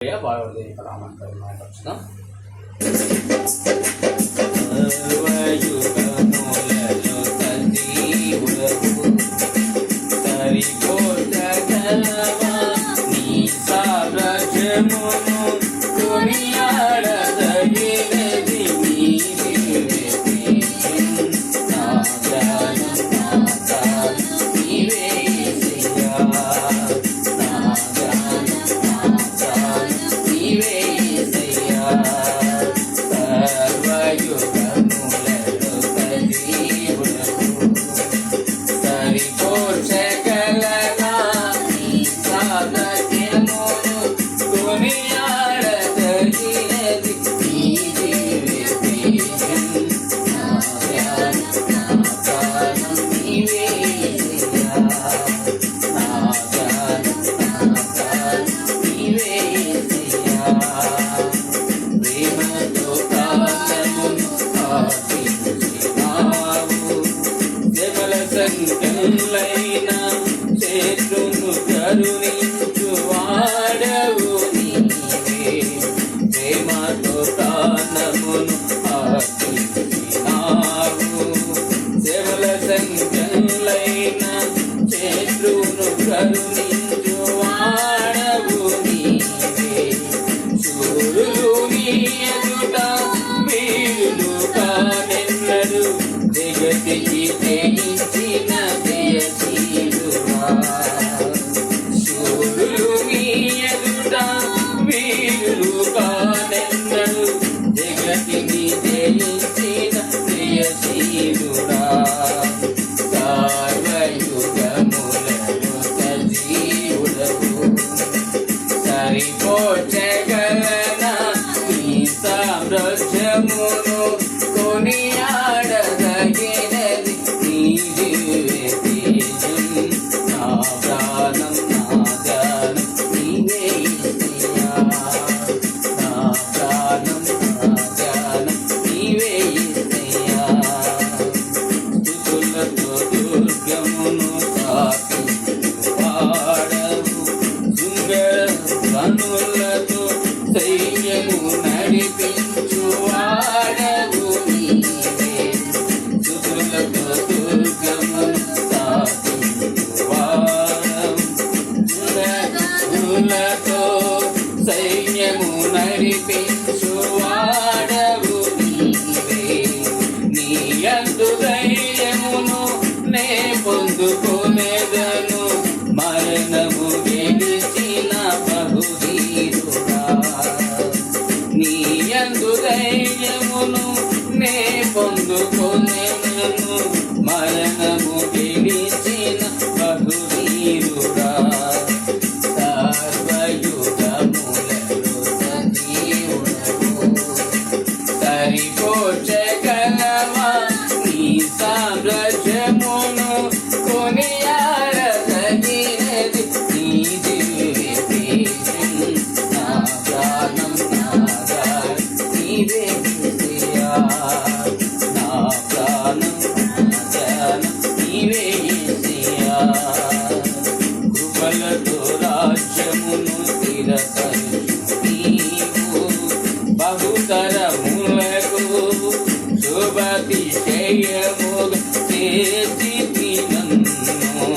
బాగుంది రామంటారు సంకలైన చేతును కరుణించు వాడవు నీవే ప్రేమతో ప్రాణమును ఆర్పించినావు సేవల సంకలైన చేతును కరుణించు వాడవు నీవే సూర్యులు నీ ఎదుట వీరులు కానెన్నడు జగతికి తెగించిన జయశీలువా సూర్యులు నీ ఎదుట వీరులు కానెన్నడు జగతికి తెగించిన జయశీలుడా సర్వయుగములను సజీవుడవు సరిపోచగలనా నీ సామ్రాజ్యమును కొనియాడదగినది నీ దివ్య తేజం నా ప్రాణం నా ధ్యానం నీవే యేసయ్యా నా ప్రాణం నా ధ్యానం నీవే యేసయ్యా స్తుతులతో దుర్గమును తాకించు వాడవు సుందర కనులతో సైన్యము నడిపించు వాడవు నీవే స్తుతులతో దుర్గమును తాకించు వాడవు కనులతో సైన్యము నడిపించు వాడవు నీవే నీ యందు ధైర్యమును నే పొందుకొనేదను మరణము గెలిచిన బహుధీరుడా నీ యందు ధైర్యమును నే పొందుకొనేదను మరణము గెలిచిన బహుధీరుడా సర్వయుగములలో సజీవుడవు సరిపోచగలవా నీ సామ్రాజ్యమును కొనియాడదగినది నీ దివ్య తేజం నా ప్రాణం నా ధ్యానం నీవే యేసయ్యా నా ప్రాణం నా ధ్యానం నీవే యేసయ్యా కృపలతో రాజ్యమును స్థిరపరచు నీవు బహుతరములకు శుభాతిశయముగా చేసితి నన్ను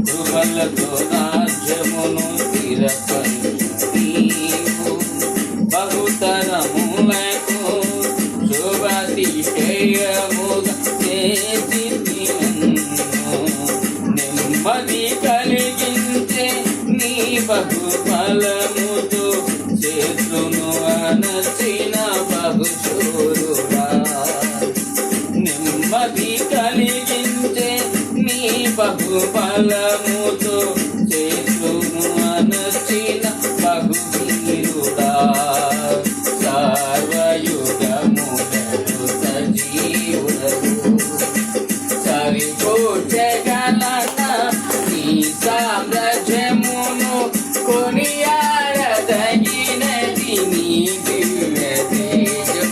కృపలతో రాజ్యమును స్థిరపరచు నీవు బహుతరములకు శుభాతిశయముగా చేసితి నన్ను నెమ్మది కలిగించే నీ బహుఫలముతో చేతును అనచిన బహుశూరుడా నెమ్మది కలిగించే నీ బహుఫలముతో చేతును అనచిన బహువీరుడా సర్వయుగములను సజీవుడవు సరిపోచగలనా నీ సామ్రాజ్యమును కొనియాడదగినది నీ దివ్య తేజం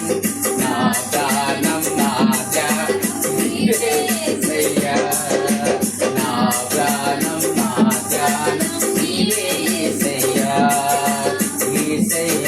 నా ప్రాణం నా ధ్యానం నీవే యేసయ్యా నా ప్రాణం ఏసయ్యా